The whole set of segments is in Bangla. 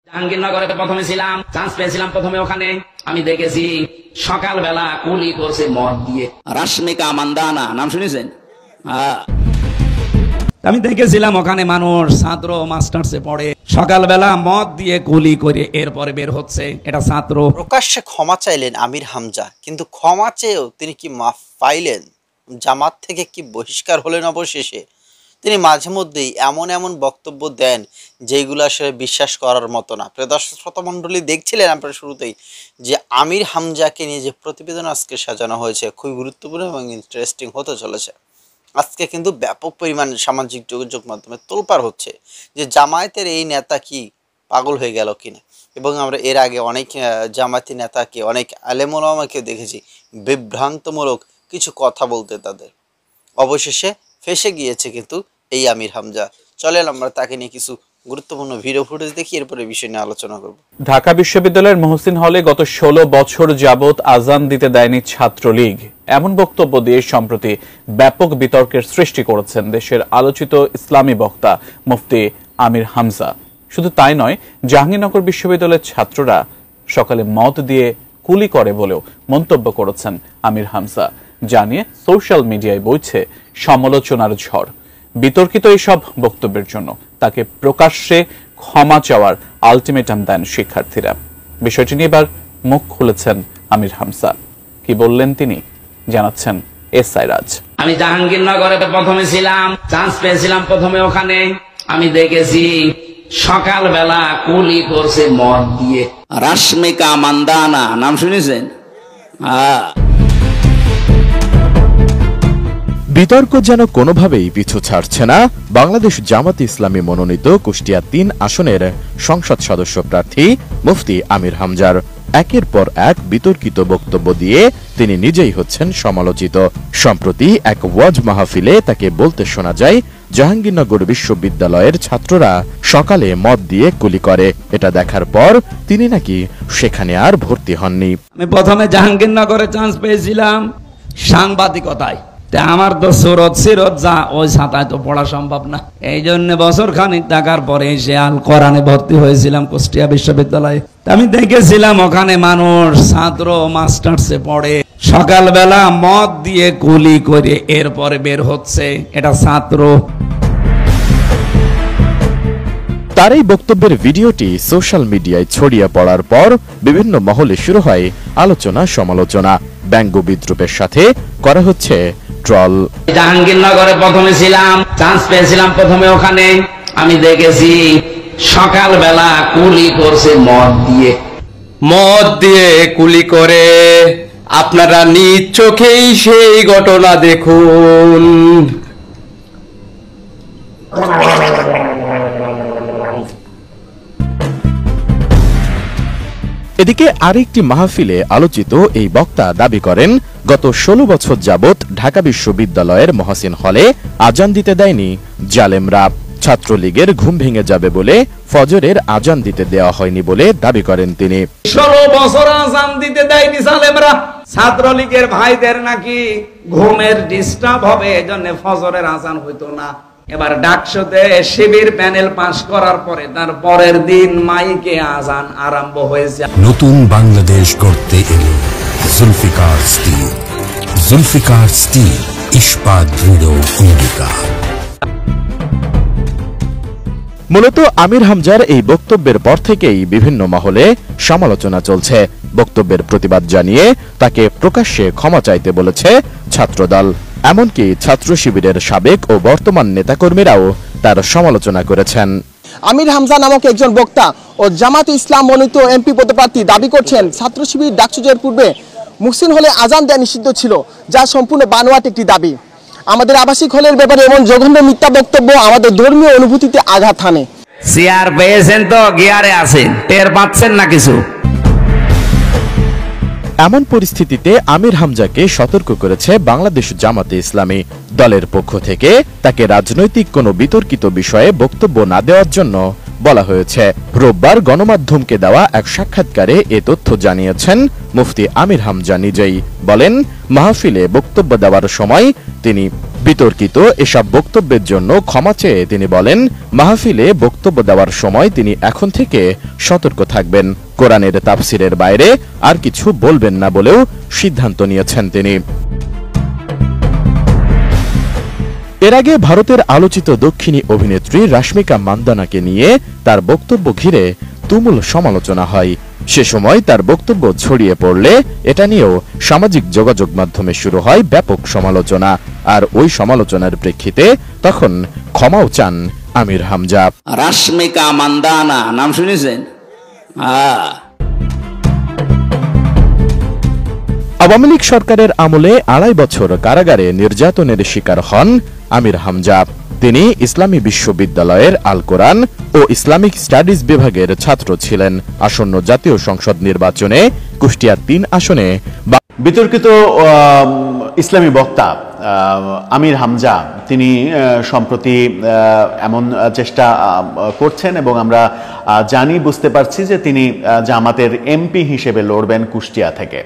জাহাঙ্গীরনগরে প্রথমে ছিলাম, চান্স পেয়েছিলাম প্রথমে ওখানে। আমি দেখেছি সকালবেলা কুলি করছে মদ দিয়ে। রাশমিকা মান্দানা নাম শুনেছেন? আমি দেখেছিলাম ওখানে মানুষ ছাত্র মাস্টার্সে পড়ে, সকালবেলা মদ দিয়ে কুলি করে এরপরে বের হচ্ছে। এটা ছাত্র। প্রকাশ্যে ক্ষমা চাইলেন আমির হামজা, কিন্তু ক্ষমা চেয়েও তিনি কি মাফ পাইলেন? জামাত থেকে কি বহিষ্কার হলেন? অবশেষে তিনি মাঝে মধ্যেই এমন এমন বক্তব্য দেন যেগুলো আসলে বিশ্বাস করার মতো না। প্রিয় দর্শক শ্রোতা মণ্ডলী, দেখছিলেন আপনারা শুরুতেই যে আমির হামজাকে নিয়ে যে প্রতিবেদন আজকে সাজানো হয়েছে খুবই গুরুত্বপূর্ণ এবং ইন্টারেস্টিং হতে চলেছে। আজকে কিন্তু ব্যাপক পরিমাণ সামাজিক যোগাযোগ মাধ্যমে তোলপাড় হচ্ছে যে জামায়াতের এই নেতা কি পাগল হয়ে গেল কিনা, এবং আমরা এর আগে অনেক জামায়াতি নেতাকে, অনেক আলেম ওলামাকে দেখেছি বিভ্রান্তমূলক কিছু কথা বলতে তাদের। অবশেষে ফেসে গিয়েছে কিন্তু এই আমির হামজা। চলেন আমরা তাকে নিয়ে কিছু গুরুত্বপূর্ণ ভিডিও ফুটেজ দেখি, এরপরে বিষয় নিয়ে আলোচনা করব। ঢাকা বিশ্ববিদ্যালয়ের মহসিন হলে গত 16 বছর যাবৎ আজান দিতে দেয়নি ছাত্রলীগ, এমন বক্তব্য দিয়ে সম্প্রতি ব্যাপক বিতর্কের সৃষ্টি করেছেন দেশের আলোচিত ইসলামী বক্তা মুফতি আমির হামজা। শুধু তাই নয়, জাহাঙ্গীরনগর বিশ্ববিদ্যালয়ের ছাত্ররা সকালে মদ দিয়ে কুলি করে বলেও মন্তব্য করেছেন আমির হামজা। জানিয়ে সোশ্যাল মিডিয়ায় বইছে সমালোচনার ঝড়। বিতর্কিত এইসব বক্তব্যের জন্য তাকে প্রকাশ্যে ক্ষমা চাওয়ার আলটিমেটাম দেন শিক্ষার্থীরা। বিষয়টি নিয়ে এবার মুখ খুলেছেন আমির হামজা। কি বললেন তিনি, জানাচ্ছেন এসআই রাজ। আমি জাহাঙ্গীরনগরে প্রথমে ছিলাম, চান্স পেয়েছিলাম প্রথমে ওখানে। আমি দেখেছি সকালবেলা কুলি করছে মদ দিয়ে। রাশমিকা মান্দানা নাম শুনেছেন? বিতর্ক যেন কোনোভাবেই পিছু ছাড়ছে না বাংলাদেশ জামাত ইসলামী মনোনীত কুষ্টিয়া ৩ আসনের সংসদ সদস্য প্রার্থী মুফতি আমির হামজার। একের পর এক বিতর্কিত বক্তব্য দিয়ে তিনি নিজেই হচ্ছেন সমালোচিত। সম্প্রতি এক ওয়াজ মাহফিলে তাকে বলতে শোনা যায় জাহাঙ্গীরনগর বিশ্ববিদ্যালয়ের ছাত্ররা সকালে মদ দিয়ে কুলি করে। এটা দেখার পর তিনি নাকি সেখানে আর ভর্তি হননি। আমি প্রথমে জাহাঙ্গীরনগরে চান্স পেয়েছিলাম সাংবাদিকতায়। আমার তো সিরত যা, ওই ছাতায় তো পড়া সম্ভব না। এই জন্য বছর খানিক থাকার পরে সে আল কোরআনে ভর্তি হয়েছিলাম কুষ্টিয়া বিশ্ববিদ্যালয়ে। আমি দেখেছিলাম ওখানে মানুষ ছাত্র মাস্টার্সে পড়ে, সকালবেলা মদ দিয়ে কুলি করে এরপরে বের হচ্ছে। এটা ছাত্র। তার এই বক্তব্যের ভিডিওটি সোশ্যাল মিডিয়ায় ছড়িয়ে পড়ার পর বিভিন্ন মহলে শুরু হয় আলোচনা সমালোচনা। ব্যঙ্গ বিদ্রুপের সাথে করা হচ্ছে ট্রল। জাহাঙ্গীরনগরে প্রথমে ছিলাম, চান্স পেয়েছিলাম প্রথমে ওখানে। আমি দেখেছি সকালবেলা কুলি করছে মদ দিয়ে। মদ দিয়ে কুলি করে আপনারা নিজ চোখেই সেই ঘটনা দেখুন। এদিকে আরেকটি মাহফিলে আলোচিত এই বক্তা দাবি করেন গত 16 বছর যাবৎ ঢাকা বিশ্ববিদ্যালয়ের মহসিন হলে আজান দিতে দেয়নি জালেমরা। ছাত্রলীগের ঘুম ভেঙে যাবে বলে ফজরের আজান দিতে দেওয়া হয়নি বলে দাবি করেন তিনি। 16 বছর আজান দিতে দেয়নি জালেমরা। ছাত্রলীগের ভাইদের নাকি ঘুমের ডিস্টার্ব হবে, এজন্য ফজরের আজান হইতো না। এবার ডাকসুতে শিবির প্যানেল পাস করার পরে তার পরের দিন মাইকে আজান আরম্ভ হয়েছে। নতুন বাংলাদেশ গড়তে এলো জুলফিকার স্টিল। জুলফিকার স্টিল, ইস্পাত দৃঢ় অঙ্গীকার। মূলত আমির হামজার এই বক্তব্যের পর থেকেই বিভিন্ন মহলে সমালোচনা চলছে। বক্তব্যের প্রতিবাদ জানিয়ে তাকে প্রকাশ্যে ক্ষমা চাইতে বলেছে ছাত্রদল। এমনকি ছাত্র শিবিরের সাবেক ও বর্তমান নেতাকর্মীরাও তার সমালোচনা করেছেন। আমির হামজা নামক একজন বক্তা ও জামাত ইসলাম মনোনীত এমপি পদপ্রার্থী দাবি করছেন ছাত্র শিবির ডাকসুজের পূর্বে মুহসিন হলে আজান দেওয়া নিষিদ্ধ ছিল, যা সম্পূর্ণ বানোয়াট একটি দাবি। আমাদের আবাসিক হলের ব্যাপারে এমন জঘন্য মিথ্যা বক্তব্য আমাদের ধর্মীয় অনুভূতিতে আঘাত হানে। সিআর পেয়েছেন তো গিয়ারে আছেন, টের পাচ্ছেন না কিছু। এমন পরিস্থিতিতে আমির হামজাকে সতর্ক করেছে বাংলাদেশ জামাতে ইসলামী। দলের পক্ষ থেকে তাকে রাজনৈতিক কোনো বিতর্কিত বিষয়ে বক্তব্য না দেওয়ার জন্য বলা হয়েছে। রোববার গণমাধ্যমকে দেওয়া এক সাক্ষাৎকারে এ তথ্য জানিয়েছেন মুফতি আমির হামজা নিজেই। বলেন, মাহফিলে বক্তব্য দেওয়ার সময় তিনি বিতর্কিত এসব বক্তব্যের জন্য ক্ষমা চেয়ে তিনি বলেন, মাহফিলে বক্তব্য দেওয়ার সময় তিনি এখন থেকে সতর্ক থাকবেন, কোরআনের তাফসিরের বাইরে আর কিছু বলবেন না বলেও সিদ্ধান্ত নিয়েছেন তিনি। এর আগে ভারতের আলোচিত দক্ষিণী অভিনেত্রী রাশ্মিকা মান্দানাকে নিয়ে তার বক্তব্য ঘিরে তুমুল সমালোচনা হয়। সে সময় তার বক্তব্য ছড়িয়ে পড়লে এটা নিয়েও সামাজিক যোগাযোগ মাধ্যমে শুরু হয় ব্যাপক সমালোচনা। আর ওই সমালোচনার প্রেক্ষিতে তখন ক্ষমাও চান আমির হামজা। রাশ্মিকা মান্দানা নাম শুনেছেন? আওয়ামী লীগ সরকারের আমলে ২.৫ বছর কারাগারে নির্যাতনের শিকার হন আমির হামজা। তিনি ইসলামী বিশ্ববিদ্যালয়ের আল কোরআন ও ইসলামিক স্টাডিজ বিভাগের ছাত্র ছিলেন। আসন্ন জাতীয় সংসদ নির্বাচনে কুষ্টিয়া ৩ আসনে বিতর্কিত ইসলামী বক্তা আমির হামজা তিনি সম্প্রতি এমন চেষ্টা করছেন এবং আমরা জানি, বুঝতে পারছি যে তিনি জামাতের এমপি হিসেবে লড়বেন কুষ্টিয়া থেকে।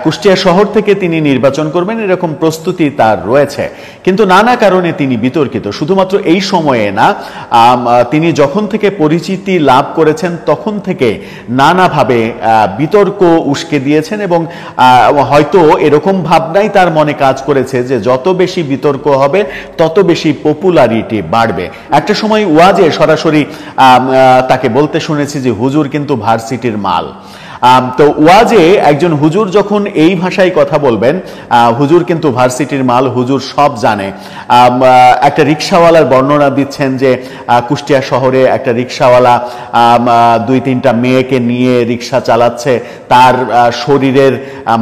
কুষ্টিয়া শহর থেকে তিনি নির্বাচন করবেন এরকম প্রস্তুতি তার রয়েছে, কিন্তু নানা কারণে তিনি বিতর্কিত। শুধুমাত্র এই সময়ে না, তিনি যখন থেকে পরিচিতি লাভ করেছেন তখন থেকে নানাভাবে বিতর্ক উস্কে দিয়েছেন এবং হয়তো এরকম ভাবনাই তার মনে কাজ করেছে যে যত বেশি বিতর্ক হবে তত বেশি পপুলারিটি বাড়বে। একটা সময় ওয়াজে সরাসরি তাকে বলতে শুনেছি যে হুজুর কিন্তু ভার্সিটির মাল। তো ওয়াজে একজন হুজুর যখন এই ভাষায় কথা বলবেন, হুজুর কিন্তু ভার্সিটির মাল, হুজুর সব জানে। একটা রিক্সাওয়ালার বর্ণনা দিচ্ছেন যে কুষ্টিয়া শহরে একটা রিক্সাওয়ালা 2-3টা মেয়েকে নিয়ে রিক্সা চালাচ্ছে, তার শরীরের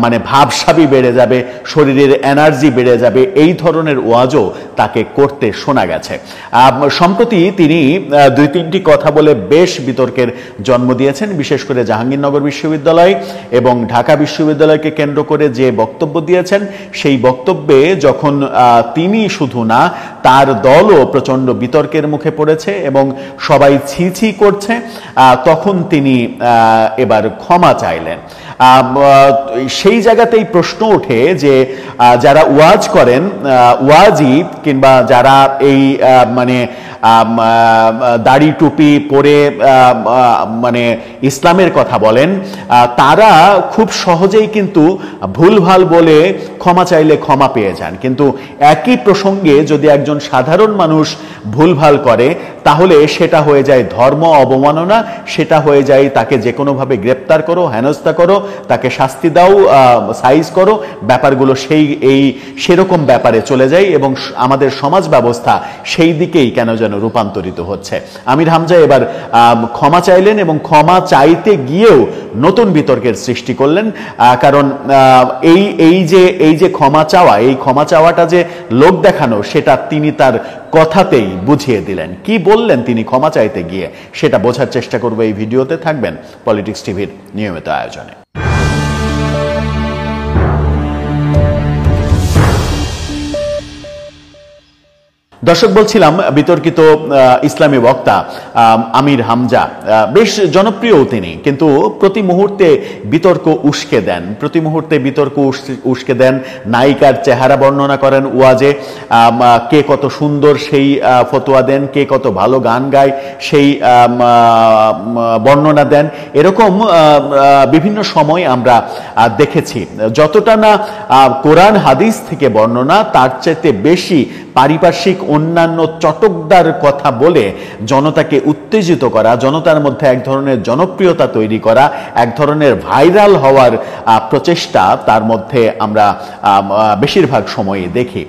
মানে ভাবসাবি বেড়ে যাবে, শরীরের এনার্জি বেড়ে যাবে, এই ধরনের ওয়াজও তাকে করতে শোনা গেছে। সম্প্রতি তিনি 2-3টি কথা বলে বেশ বিতর্কের জন্ম দিয়েছেন, বিশেষ করে জাহাঙ্গীরনগর বিশ্ববিদ্যালয় এবং ঢাকা বিশ্ববিদ্যালয়কে কেন্দ্র করে যে বক্তব্য দিয়েছেন, সেই বক্তব্যে যখন তিনি শুধু না, তার দলও প্রচন্ড বিতর্কের মুখে পড়েছে এবং সবাই ছি ছি করছে, তখন তিনি এবার ক্ষমা চাইলেন। সেই জায়গাতেই প্রশ্ন ওঠে যে যারা ওয়াজ করেন, ওয়াজি কিংবা যারা এই মানে দাড়ি টুপি পরে মানে ইসলামের কথা বলেন, তারা খুব সহজেই কিন্তু ভুলভাল বলে ক্ষমা চাইলে ক্ষমা পেয়ে যান। কিন্তু একই প্রসঙ্গে যদি একজন সাধারণ মানুষ ভুলভাল করে, তাহলে সেটা হয়ে যায় ধর্ম অবমাননা, সেটা হয়ে যায় তাকে যে কোনোভাবে গ্রেপ্তার করো, হেনস্থা করো, তাকে শাস্তি দাও, সাইজ করো, ব্যাপারগুলো সেরকম ব্যাপারে চলে যায় এবং আমাদের সমাজ ব্যবস্থা সেই দিকেই কেন যেন রূপান্তরিত হচ্ছে। আমির হামজা এবার ক্ষমা চাইলেন এবং ক্ষমা চাইতে গিয়েও নতুন বিতর্কের সৃষ্টি করলেন, কারণ এই যে ক্ষমা চাওয়া, এই ক্ষমা চাওয়াটা যে লোক দেখানো, সেটা তিনি তার কথাতেই বুঝিয়ে দিলেন। কি বললেন তিনি ক্ষমা চাইতে গিয়ে, সেটা বোঝার চেষ্টা করবো এই ভিডিওতে। থাকবেন পলিটিক্স টিভির নিয়মিত আয়োজনে। দর্শক, বলছিলাম বিতর্কিত ইসলামী বক্তা আমির হামজা বেশ জনপ্রিয় তিনি, কিন্তু প্রতি মুহূর্তে বিতর্ক উস্কে দেন, প্রতি মুহূর্তে বিতর্ক উস্কে দেন। নায়িকার চেহারা বর্ণনা করেন ওয়াজে, কে কত সুন্দর সেই ফতোয়া দেন, কে কত ভালো গান গায় সেই বর্ণনা দেন। এরকম বিভিন্ন সময় আমরা দেখেছি। যতটা না কোরআন হাদিস থেকে বর্ণনা, তার চাইতে বেশি পারিপার্শ্বিক অন্যান্য চটকদার কথা বলে জনতাকে উত্তেজিত করা, জনতার মধ্যে এক ধরনের জনপ্রিয়তা তৈরি করা, এক ধরনের ভাইরাল হওয়ার প্রচেষ্টা তার মধ্যে আমরা বেশিরভাগ সময়ই দেখি।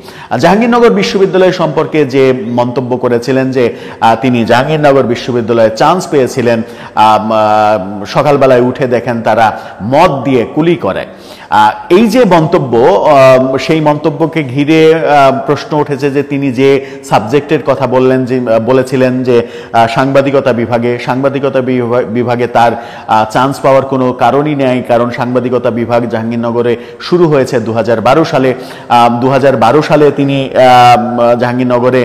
জাহাঙ্গীরনগর বিশ্ববিদ্যালয় সম্পর্কে যে মন্তব্য করেছিলেন যে তিনি জাহাঙ্গীরনগর বিশ্ববিদ্যালয়ে চান্স পেয়েছিলেন, সকালবেলায় উঠে দেখেন তারা মদ দিয়ে কুলি করে, এই যে মন্তব্য, সেই মন্তব্যকে ঘিরে প্রশ্ন উঠেছে যে তিনি যে সাবজেক্টের কথা বলেছিলেন যে সাংবাদিকতা বিভাগে তার চান্স পাওয়ার কোনো কারণই নেই, কারণ সাংবাদিকতা বিভাগ জাহাঙ্গীরনগরে শুরু হয়েছে 2012 সালে। 2012 সালে তিনি জাহাঙ্গীরনগরে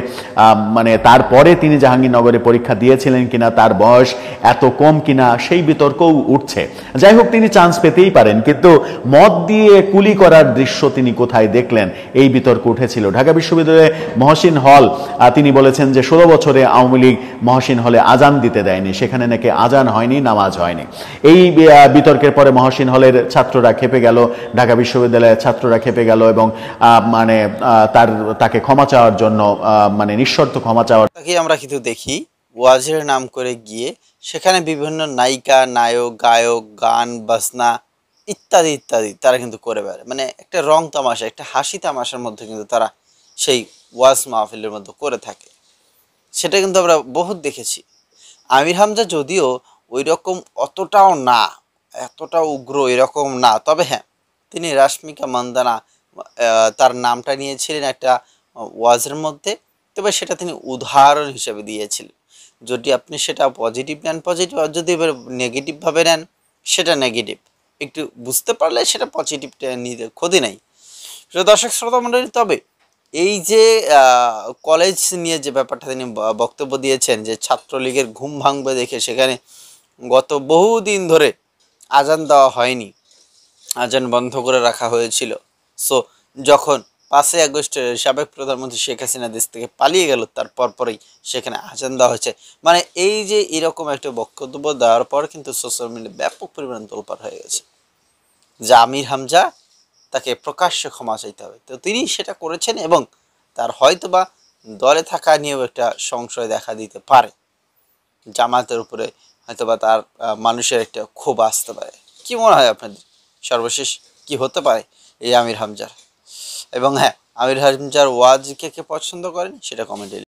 মানে তারপরে তিনি জাহাঙ্গীরনগরে পরীক্ষা দিয়েছিলেন কিনা, তার বয়স এত কম কিনা, সেই বিতর্কও উঠছে। যাই হোক, তিনি চান্স পেতেই পারেন, কিন্তু মদ দিয়ে কুলি করার দৃশ্য তিনি কোথায় দেখলেন, এই বিতর্ক উঠেছিল। ঢাকা বিশ্ববিদ্যালয়ে মহসিন হল, তিনি বলেছেন যে 16 বছরে আওয়ামী লীগ মহসিন হলে আজান দিতে দেয়নি, সেখানে নাকি আজান হয়নি, নামাজ হয়নি। এই বিতর্কের পরে মহসিন হলের ছাত্ররা খেপে গেল, ঢাকা বিশ্ববিদ্যালয়ের ছাত্ররা খেপে গেল এবং তাকে ক্ষমা চাওয়ার জন্য নিঃশর্ত ক্ষমা চাওয়ার তাকে আমরা কিন্তু দেখি ওয়াজের নাম করে গিয়ে সেখানে বিভিন্ন নায়িকা, নায়ক, গায়ক, গান বাজনা ইত্যাদি ইত্যাদি তারা কিন্তু করে বেড়ায়, একটা রং তামাশা, একটা হাসি তামাশার মধ্যে কিন্তু তারা সেই ওয়াজ মাহফিলের মধ্যে করে থাকে। সেটা কিন্তু আমরা বহুত দেখেছি। আমির হামজা যদিও ওই রকম অতটাও না, এতটা উগ্র এরকম না, তবে হ্যাঁ তিনি রাশমিকা মান্দানা তার নামটা নিয়েছিলেন একটা ওয়াজের মধ্যে, তবে সেটা তিনি উদাহরণ হিসেবে দিয়েছিলেন। যদি আপনি সেটা পজিটিভ নেন পজিটিভ, আর যদি এবার নেগেটিভভাবে নেন সেটা নেগেটিভ। একটু বুঝতে পারলে সেটা পজিটিভটা নিতে ক্ষতি নাই। সেটা দর্শক শ্রোতা মণ্ডলী, তবে এই যে কলেজ নিয়ে যে ব্যাপারটা তিনি বক্তব্য দিয়েছেন যে ছাত্রলীগের ঘুম ভাঙবে দেখে সেখানে গত বহুদিন ধরে আজান দেওয়া হয়নি, আজান বন্ধ করে রাখা হয়েছিল। সো যখন 5ই আগস্ট সাবেক প্রধানমন্ত্রী শেখ হাসিনা দেশ থেকে পালিয়ে গেল তার পরপরই সেখানে আজান দেওয়া হয়েছে, এই যে এরকম একটা বক্তব্য দেওয়ার পর কিন্তু সোশ্যাল মিডিয়ায় ব্যাপক পরিমাণ তোলপাড় হয়ে গেছে যে আমির হামজা তাকে প্রকাশ্যে ক্ষমা চাইতে হবে। তো তিনি সেটা করেছেন এবং তার হয়তোবা দলে থাকা নিয়েও একটা সংশয় দেখা দিতে পারে, জামাতের উপরে হয়তোবা তার মানুষের একটা ক্ষোভ আসতে পারে। কি মনে হয় আপনাদের, সর্বশেষ কি হতে পারে এই আমির হামজার? এবং হ্যাঁ, আমির হামজার ওয়াজ কে কে পছন্দ করেন সেটা কমেন্টে